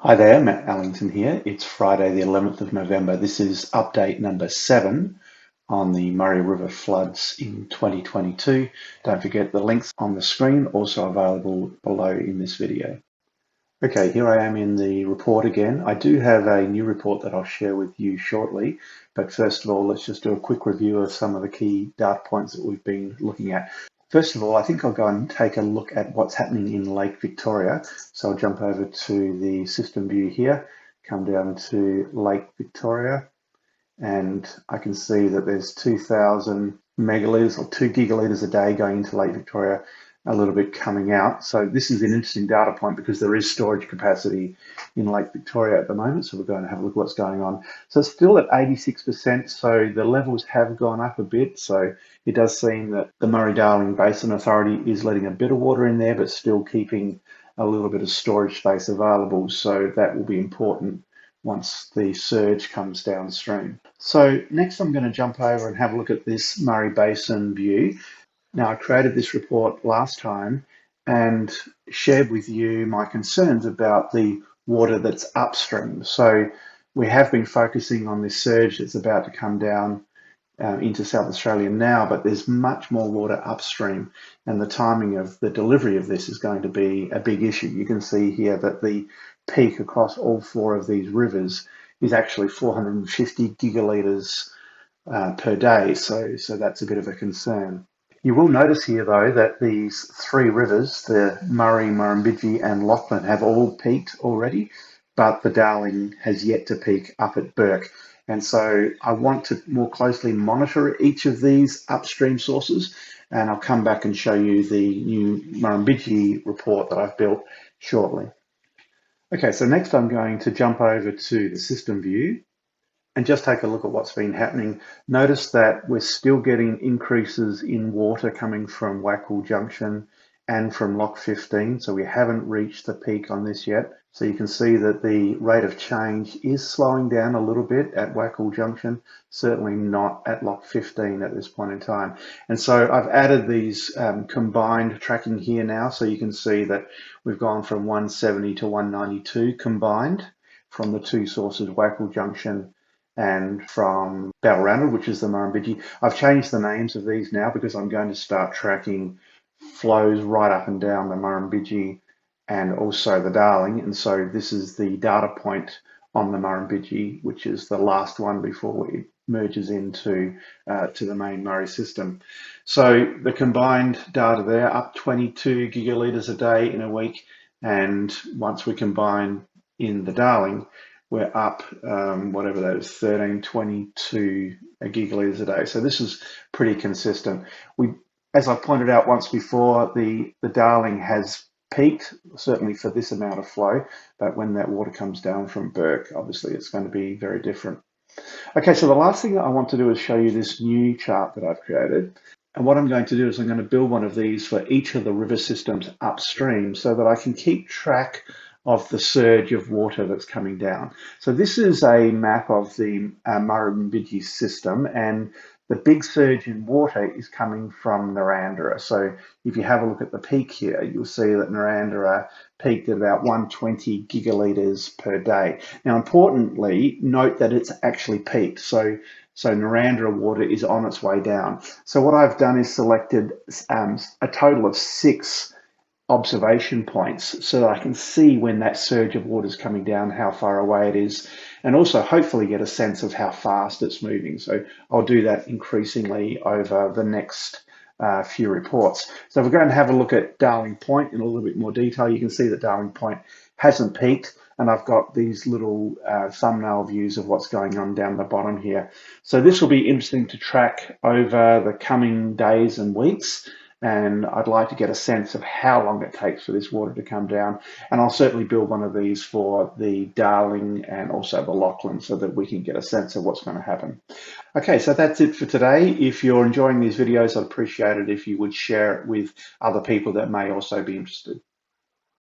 Hi there, Matt Allington here. It's Friday, the 11th of November. This is update number 7 on the Murray River floods in 2022. Don't forget the links on the screen, also available below in this video. Okay, here I am in the report again. I do have a new report that I'll share with you shortly, but first of all, let's just do a quick review of some of the key data points that we've been looking at. First of all, I think I'll go and take a look at what's happening in Lake Victoria. So I'll jump over to the system view here, come down to Lake Victoria, and I can see that there's 2,000 megalitres or 2 gigalitres a day going into Lake Victoria, a little bit coming out. So this is an interesting data point because there is storage capacity in Lake Victoria at the moment. So we're going to have a look at what's going on. So it's still at 86%. So the levels have gone up a bit. So it does seem that the Murray-Darling Basin Authority is letting a bit of water in there, but still keeping a little bit of storage space available. So that will be important once the surge comes downstream. So next I'm going to jump over and have a look at this Murray Basin view. Now, I created this report last time and shared with you my concerns about the water that's upstream. So we have been focusing on this surge that's about to come down into South Australia now, but there's much more water upstream, and the timing of the delivery of this is going to be a big issue. You can see here that the peak across all 4 of these rivers is actually 450 gigalitres per day, so that's a bit of a concern. You will notice here, though, that these 3 rivers, the Murray, Murrumbidgee and Lachlan, have all peaked already, but the Darling has yet to peak up at Bourke. And so I want to more closely monitor each of these upstream sources, and I'll come back and show you the new Murrumbidgee report that I've built shortly. Okay, so next I'm going to jump over to the system view and just take a look at what's been happening. Notice that we're still getting increases in water coming from Wackle Junction and from Lock 15, so we haven't reached the peak on this yet. So you can see that the rate of change is slowing down a little bit at Wackle Junction, certainly not at Lock 15 at this point in time. And so I've added these combined tracking here now, so you can see that we've gone from 170 to 192 combined from the 2 sources, Wackle Junction and from Balranald, which is the Murrumbidgee. I've changed the names of these now because I'm going to start tracking flows right up and down the Murrumbidgee and also the Darling. And so this is the data point on the Murrumbidgee, which is the last one before it merges into to the main Murray system. So the combined data there, up 22 gigalitres a day in a week. And once we combine in the Darling, we're up, whatever that is, 1322 gigalitres a day. So this is pretty consistent. As I pointed out once before, the Darling has peaked, certainly for this amount of flow, but when that water comes down from Bourke, obviously it's going to be very different. Okay, so the last thing that I want to do is show you this new chart that I've created. And what I'm going to do is I'm going to build one of these for each of the river systems upstream so that I can keep track of the surge of water that's coming down. So this is a map of the Murrumbidgee system, and the big surge in water is coming from Narrandera. So if you have a look at the peak here, you'll see that Narrandera peaked at about 120 gigalitres per day. Now, importantly, note that it's actually peaked. So Narrandera water is on its way down. So what I've done is selected a total of 6 observation points so that I can see when that surge of water is coming down, how far away it is, and also hopefully get a sense of how fast it's moving. So I'll do that increasingly over the next few reports. So if we're going to have a look at Darling Point in a little bit more detail, you can see that Darling Point hasn't peaked, and I've got these little thumbnail views of what's going on down the bottom here. So this will be interesting to track over the coming days and weeks, and I'd like to get a sense of how long it takes for this water to come down. And I'll certainly build one of these for the Darling and also the Lachlan so that we can get a sense of what's going to happen. Okay, so that's it for today. If you're enjoying these videos, I'd appreciate it if you would share it with other people that may also be interested.